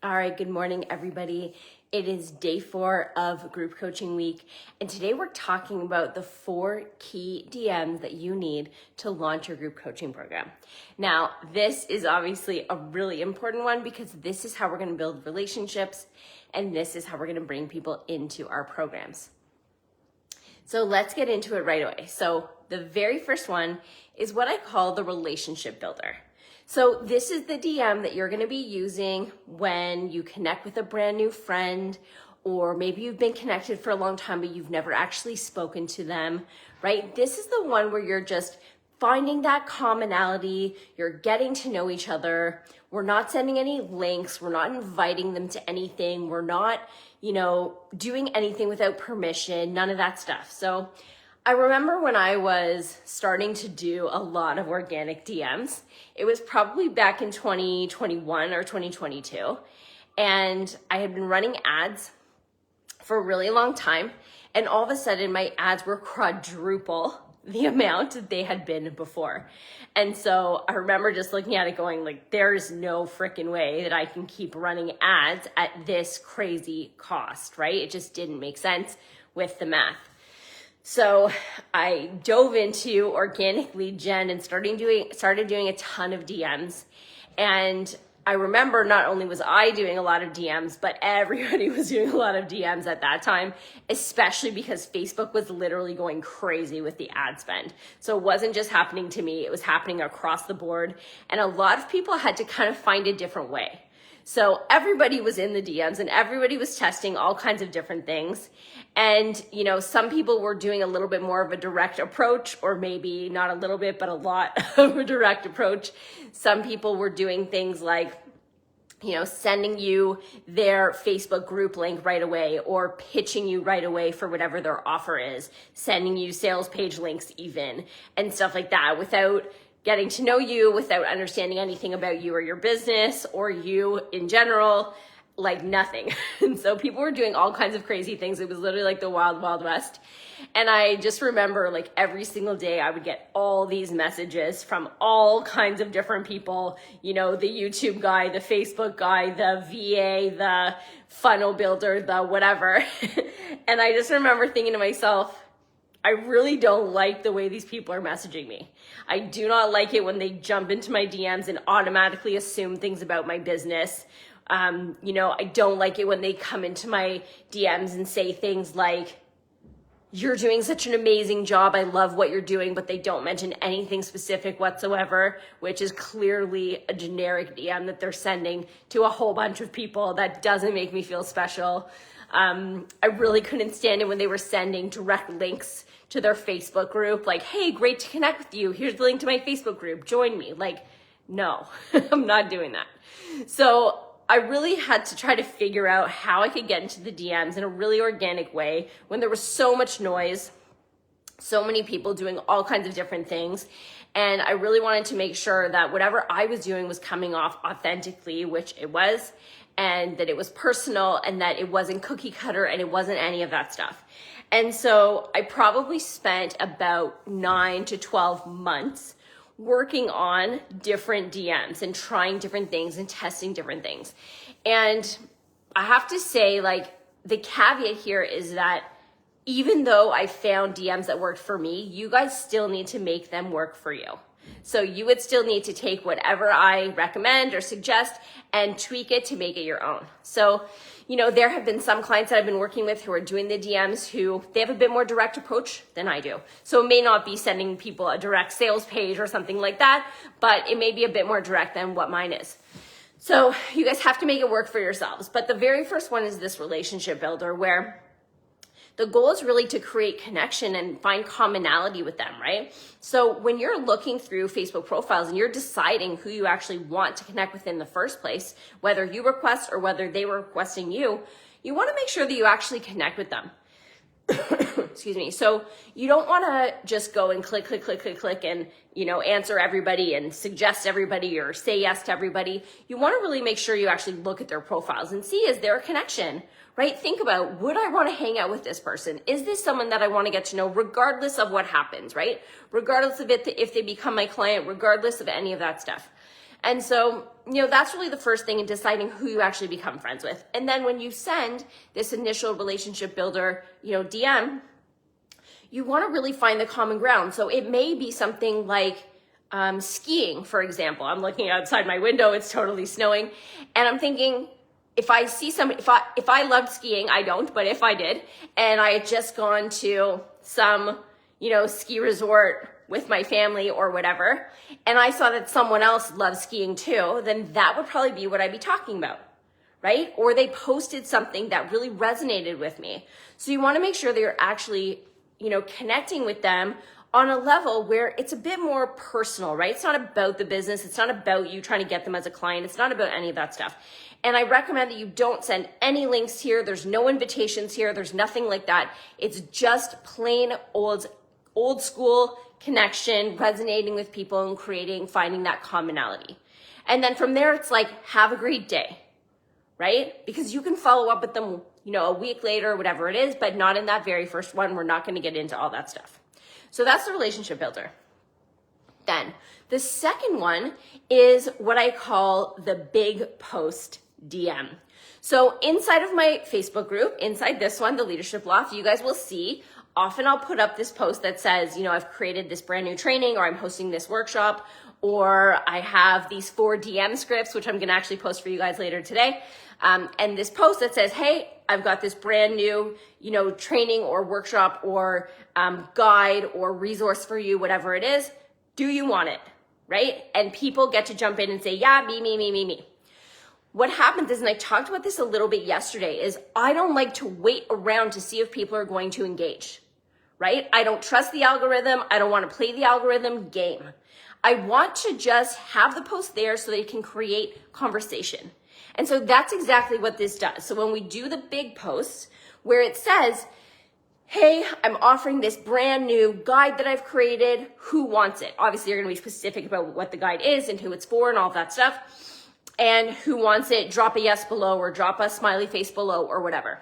All right, good morning, everybody. It is day 4 of group coaching week, and today we're talking about the 4 key DMs that you need to launch your group coaching program. Now, this is obviously a really important one because this is how we're going to build relationships, and this is how we're going to bring people into our programs. So let's get into it right away. So the very first one is what I call the relationship builder. So this is the DM that you're going to be using when you connect with a brand new friend, or maybe you've been connected for a long time, but you've never actually spoken to them, right? This is the one where you're just finding that commonality. You're getting to know each other. We're not sending any links. We're not inviting them to anything. We're not, doing anything without permission, none of that stuff. So I remember when I was starting to do a lot of organic DMs, it was probably back in 2021 or 2022. And I had been running ads for a really long time. And all of a sudden my ads were quadruple the amount that they had been before. And so I remember just looking at it going like, there's no freaking way that I can keep running ads at this crazy cost, right? It just didn't make sense with the math. So I dove into organic lead gen and started doing a ton of DMs. And I remember not only was I doing a lot of DMs, but everybody was doing a lot of DMs at that time, especially because Facebook was literally going crazy with the ad spend. So it wasn't just happening to me, it was happening across the board. And a lot of people had to kind of find a different way. So everybody was in the DMs and everybody was testing all kinds of different things. And, some people were doing a little bit more of a direct approach, or maybe not a little bit, but a lot of a direct approach. Some people were doing things like, sending you their Facebook group link right away, or pitching you right away for whatever their offer is, sending you sales page links even, and stuff like that without getting to know you, without understanding anything about you or your business or you in general, like nothing. And so people were doing all kinds of crazy things. It was literally like the wild, wild west. And I just remember like every single day I would get all these messages from all kinds of different people, the YouTube guy, the Facebook guy, the VA, the funnel builder, the whatever. And I just remember thinking to myself, I really don't like the way these people are messaging me. I do not like it when they jump into my DMs and automatically assume things about my business. I don't like it when they come into my DMs and say things like, you're doing such an amazing job, I love what you're doing, but they don't mention anything specific whatsoever, which is clearly a generic DM that they're sending to a whole bunch of people. That doesn't make me feel special. I really couldn't stand it when they were sending direct links to their Facebook group, like, hey, great to connect with you. Here's the link to my Facebook group. Join me. Like, no, I'm not doing that. So I really had to try to figure out how I could get into the DMs in a really organic way when there was so much noise, so many people doing all kinds of different things. And I really wanted to make sure that whatever I was doing was coming off authentically, which it was, and that it was personal, and that it wasn't cookie cutter, and it wasn't any of that stuff. And so I probably spent about 9 to 12 months working on different DMs and trying different things and testing different things. And I have to say, like, the caveat here is that even though I found DMs that worked for me, you guys still need to make them work for you. So you would still need to take whatever I recommend or suggest and tweak it to make it your own. So, there have been some clients that I've been working with who are doing the DMs who they have a bit more direct approach than I do. So it may not be sending people a direct sales page or something like that, but it may be a bit more direct than what mine is. So you guys have to make it work for yourselves. But the very first one is this relationship builder, where the goal is really to create connection and find commonality with them, right? So when you're looking through Facebook profiles and you're deciding who you actually want to connect with in the first place, whether you request or whether they were requesting you, you want to make sure that you actually connect with them. Excuse me. So you don't want to just go and click and, answer everybody and suggest everybody or say yes to everybody. You want to really make sure you actually look at their profiles and see, is there a connection, right? Think about, would I want to hang out with this person? Is this someone that I want to get to know regardless of what happens, right? Regardless of it, if they become my client, regardless of any of that stuff. And so, that's really the first thing in deciding who you actually become friends with. And then when you send this initial relationship builder, DM, you want to really find the common ground. So it may be something like skiing, for example. I'm looking outside my window, it's totally snowing. And I'm thinking, if I see somebody, if I loved skiing, I don't, but if I did, and I had just gone to some, ski resort with my family or whatever, and I saw that someone else loves skiing too, then that would probably be what I'd be talking about, right? Or they posted something that really resonated with me. So you want to make sure that you're actually, connecting with them on a level where it's a bit more personal, right? It's not about the business. It's not about you trying to get them as a client. It's not about any of that stuff. And I recommend that you don't send any links here. There's no invitations here. There's nothing like that. It's just plain old school connection, resonating with people and finding that commonality. And then from there, it's like, have a great day, right? Because you can follow up with them, a week later, whatever it is, but not in that very first one. We're not going to get into all that stuff. So that's the relationship builder. Then the second one is what I call the big post DM. So inside of my Facebook group, inside this one, the Leadership Loft, you guys will see, often I'll put up this post that says, I've created this brand new training, or I'm hosting this workshop, or I have these 4 DM scripts, which I'm going to actually post for you guys later today. And this post that says, hey, I've got this brand new, training or workshop or guide or resource for you, whatever it is. Do you want it? Right? And people get to jump in and say, yeah, me. What happens is, and I talked about this a little bit yesterday, is I don't like to wait around to see if people are going to engage, right? I don't trust the algorithm. I don't want to play the algorithm game. I want to just have the post there so they can create conversation. And so that's exactly what this does. So when we do the big posts where it says, hey, I'm offering this brand new guide that I've created, who wants it? Obviously, you're going to be specific about what the guide is and who it's for and all of that stuff. And who wants it, drop a yes below or drop a smiley face below or whatever.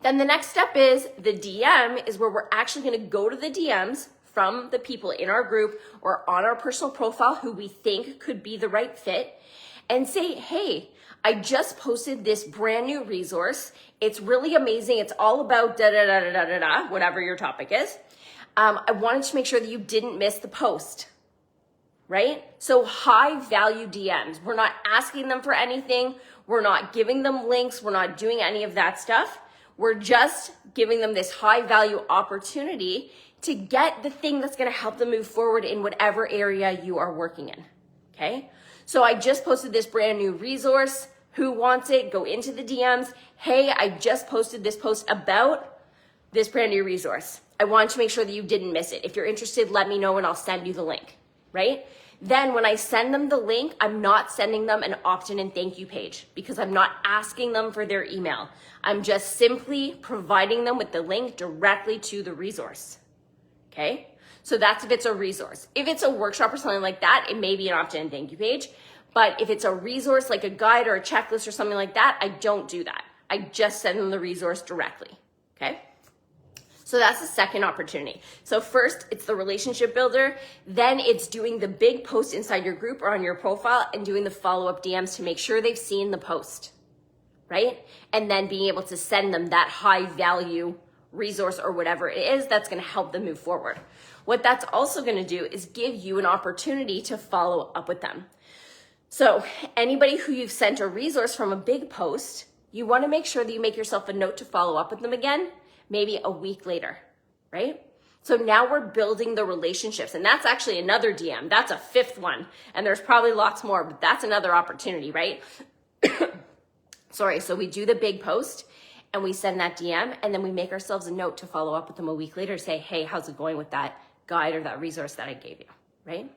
Then the next step is the DM is where we're actually going to go to the DMs from the people in our group or on our personal profile who we think could be the right fit and say, hey, I just posted this brand new resource. It's really amazing. It's all about whatever your topic is. I wanted to make sure that you didn't miss the post. Right? So high value DMs. We're not asking them for anything. We're not giving them links. We're not doing any of that stuff. We're just giving them this high value opportunity to get the thing that's going to help them move forward in whatever area you are working in. Okay? So I just posted this brand new resource. Who wants it? Go into the DMs. Hey, I just posted this post about this brand new resource. I want to make sure that you didn't miss it. If you're interested, let me know and I'll send you the link. Right? Then when I send them the link, I'm not sending them an opt-in and thank you page because I'm not asking them for their email. I'm just simply providing them with the link directly to the resource. Okay? So that's if it's a resource. If it's a workshop or something like that, it may be an opt-in and thank you page. But if it's a resource like a guide or a checklist or something like that, I don't do that. I just send them the resource directly. Okay? So that's the second opportunity. So first, it's the relationship builder. Then it's doing the big post inside your group or on your profile and doing the follow-up DMs to make sure they've seen the post, right? And then being able to send them that high value resource or whatever it is that's going to help them move forward. What that's also going to do is give you an opportunity to follow up with them. So anybody who you've sent a resource from a big post, you want to make sure that you make yourself a note to follow up with them again, maybe a week later, right? So now we're building the relationships, and that's actually another DM. That's a 5th one, and there's probably lots more, but that's another opportunity, right? Sorry, so we do the big post, and we send that DM, and then we make ourselves a note to follow up with them a week later, say, hey, how's it going with that guide or that resource that I gave you, right?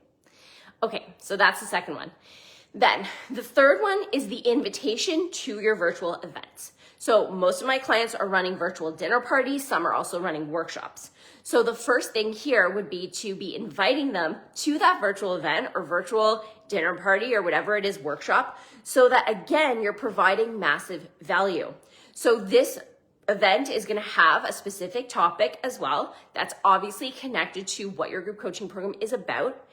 Okay, so that's the second one. Then the third one is the invitation to your virtual events. So most of my clients are running virtual dinner parties. Some are also running workshops. So the first thing here would be to be inviting them to that virtual event or virtual dinner party or whatever it is, workshop, so that again, you're providing massive value. So this event is going to have a specific topic as well that's obviously connected to what your group coaching program is about.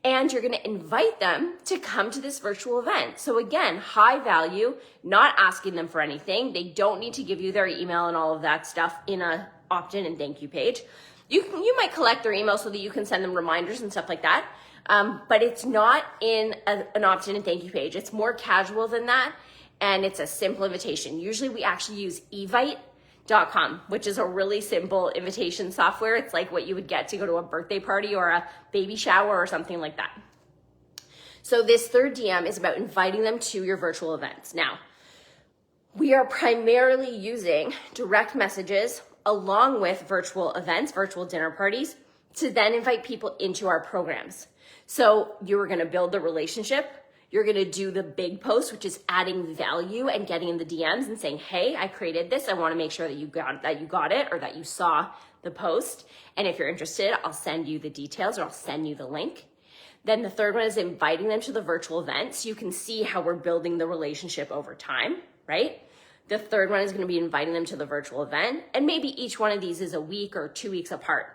and you're gonna invite them to come to this virtual event. So again, high value, not asking them for anything. They don't need to give you their email and all of that stuff in a opt-in and thank you page. You might collect their email so that you can send them reminders and stuff like that. But it's not in an opt-in and thank you page. It's more casual than that. And it's a simple invitation. Usually we actually use evite.com, which is a really simple invitation software. It's like what you would get to go to a birthday party or a baby shower or something like that. So this third DM is about inviting them to your virtual events. Now, we are primarily using direct messages along with virtual events, virtual dinner parties, to then invite people into our programs. So you're gonna build the relationship. You're gonna do the big post, which is adding value and getting in the DMs and saying, hey, I created this. I wanna make sure that you got it or that you saw the post. And if you're interested, I'll send you the details or I'll send you the link. Then the third one is inviting them to the virtual event so you can see how we're building the relationship over time, right? The third one is gonna be inviting them to the virtual event. And maybe each one of these is a week or 2 weeks apart.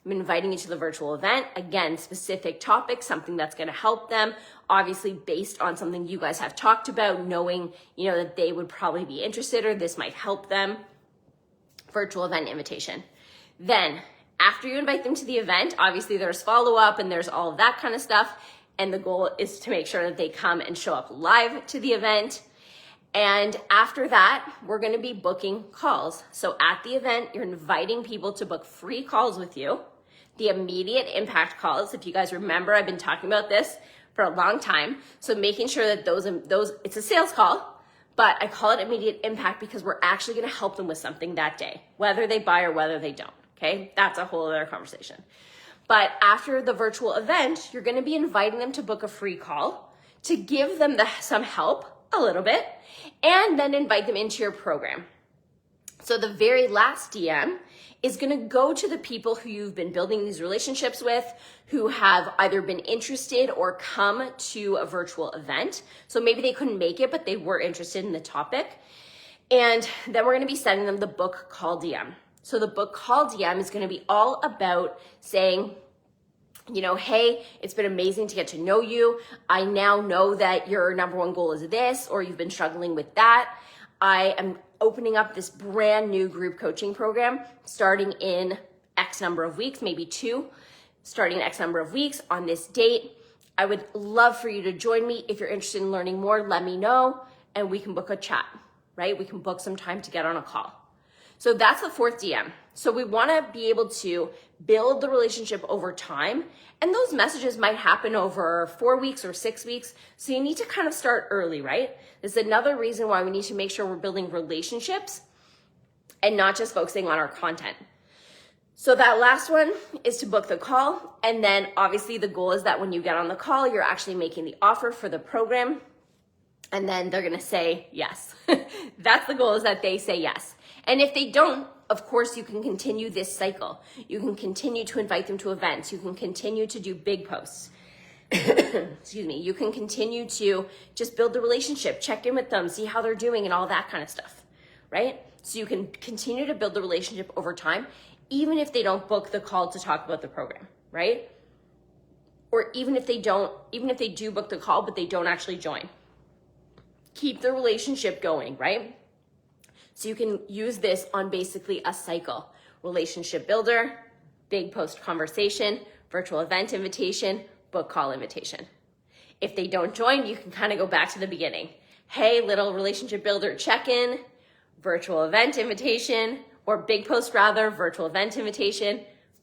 I'm inviting you to the virtual event. Again, specific topic, something that's gonna help them, obviously based on something you guys have talked about, knowing, that they would probably be interested or this might help them. Virtual event invitation. Then, after you invite them to the event, obviously there's follow-up and there's all of that kind of stuff. And the goal is to make sure that they come and show up live to the event. And after that, we're gonna be booking calls. So at the event, you're inviting people to book free calls with you. The immediate impact calls, if you guys remember, I've been talking about this for a long time. So making sure that those, it's a sales call, but I call it immediate impact because we're actually gonna help them with something that day, whether they buy or whether they don't, okay? That's a whole other conversation. But after the virtual event, you're gonna be inviting them to book a free call to give them some help, a little bit, and then invite them into your program. So the very last DM is gonna go to the people who you've been building these relationships with, who have either been interested or come to a virtual event. So maybe they couldn't make it, but they were interested in the topic. And then we're gonna be sending them the book call DM. So the book call DM is gonna be all about saying, hey, it's been amazing to get to know you. I now know that your number one goal is this, or you've been struggling with that. I am opening up this brand new group coaching program starting in X number of weeks, maybe 2, starting in X number of weeks on this date. I would love for you to join me. If you're interested in learning more, let me know and we can book a chat, right? We can book some time to get on a call. So that's the fourth DM. So we wanna be able to build the relationship over time, and those messages might happen over 4 weeks or 6 weeks. So you need to kind of start early, right? This is another reason why we need to make sure we're building relationships and not just focusing on our content. So that last one is to book the call. And then obviously the goal is that when you get on the call, you're actually making the offer for the program. And then they're gonna say yes. That's the goal, is that they say yes. And if they don't, of course, you can continue this cycle. You can continue to invite them to events. You can continue to do big posts. Excuse me. You can continue to just build the relationship, check in with them, see how they're doing and all that kind of stuff, right? So you can continue to build the relationship over time, even if they don't book the call to talk about the program, right? Or even if they do book the call, but they don't actually join. Keep the relationship going, right? So you can use this on basically a cycle. Relationship builder, big post conversation, virtual event invitation, book call invitation. If they don't join, you can kind of go back to the beginning. Hey, little relationship builder check-in, virtual event invitation, or big post rather, virtual event invitation,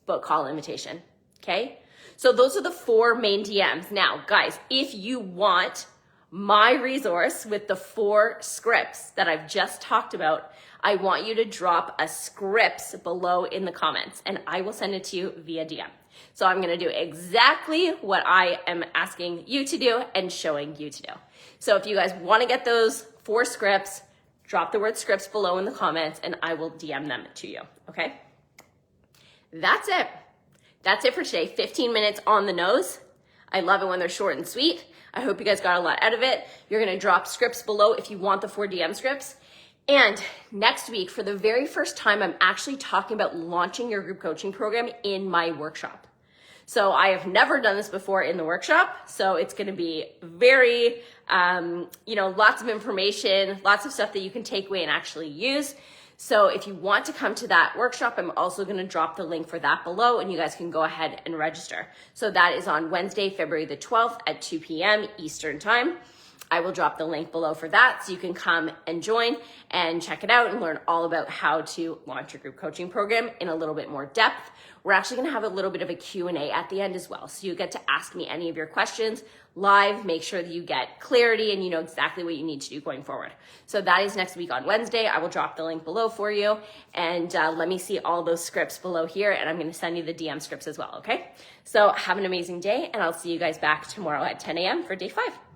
book call invitation, okay? So those are the 4 main DMs. Now, guys, if you want my resource with the 4 scripts that I've just talked about, I want you to drop a scripts below in the comments and I will send it to you via DM. So I'm gonna do exactly what I am asking you to do and showing you to do. So if you guys wanna get those 4 scripts, drop the word scripts below in the comments and I will DM them to you, okay? That's it. That's it for today. 15 minutes on the nose. I love it when they're short and sweet. I hope you guys got a lot out of it. You're gonna drop scripts below if you want the 4 DM scripts. And next week, for the very first time, I'm actually talking about launching your group coaching program in my workshop. So I have never done this before in the workshop. So it's going to be very, lots of information, lots of stuff that you can take away and actually use. So if you want to come to that workshop, I'm also going to drop the link for that below and you guys can go ahead and register. So that is on Wednesday, February the 12th at 2 p.m. Eastern time. I will drop the link below for that so you can come and join and check it out and learn all about how to launch your group coaching program in a little bit more depth. We're actually going to have a little bit of a Q&A at the end as well. So you get to ask me any of your questions live, make sure that you get clarity and you know exactly what you need to do going forward. So that is next week on Wednesday. I will drop the link below for you and let me see all those scripts below here and I'm going to send you the DM scripts as well, okay? So have an amazing day and I'll see you guys back tomorrow at 10 a.m. for day 5.